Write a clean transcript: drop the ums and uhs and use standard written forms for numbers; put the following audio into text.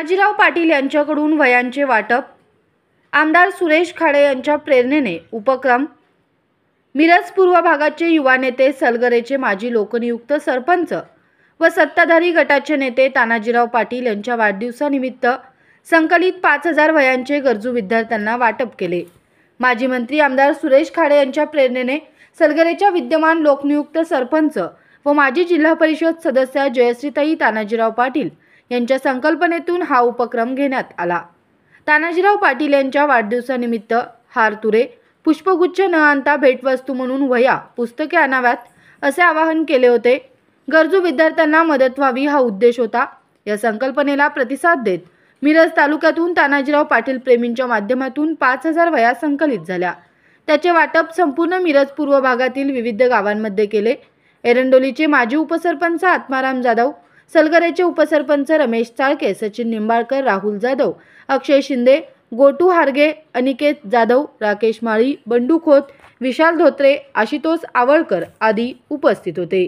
तानाजीराव पाटील यांच्याकडून वह्यांचे वाटप, आमदार सुरेश खाडे यांच्या प्रेरणेने उपक्रम, मिरज पूर्व भागाचे युवा नेते, सलगरेचे माजी लोकनियुक्त सरपंच व सत्ताधारी गटाचे नेते तानाजीराव पाटील यांच्या वाढदिवसानिमित्त संकलित 5000 वह्यांचे गरजू विद्यार्थ्यांना वाटप केले। माजी मंत्री आमदार सुरेश खाडे यांच्या प्रेरणेने सलगरेच्या विद्यमान लोकनियुक्त सरपंच व माजी जिल्हा परिषद सदस्य जयश्रीताई तानाजीराव पाटील यांच्या संकल्पनेतून हा उपक्रम घेण्यात आला। तानाजीराव पाटील यांच्या वाढदिवसानिमित्त हार तुरे, पुष्पगुच्छ न आणता भेटवस्तू म्हणून वह्या, पुस्तके आणाव्यात असे आवाहन केले होते। गरजू विद्यार्थ्यांना मदत व्हावी हा उद्देश होता। या संकल्पनेला प्रतिसाद देत मिरज तालुक्यातून तानाजीराव पाटील प्रेमींच्या माध्यमातून 5000 वह्या संकलित झाल्या। त्याचे वाटप संपूर्ण मिरज पूर्व भागातील विविध गावांमध्ये केले। एरंडोलीचे माजी उपसरपंच आत्माराम जाधव, सलगरेचे उपसरपंच रमेश चाळके, सचिन निंबाळकर, राहुल जाधव, अक्षय शिंदे, गोटू हारगे, अनिकेत जाधव, राकेश माळी, बंडू खोत, विशाल धोत्रे, आशुतोष आवळकर आदी उपस्थित होते।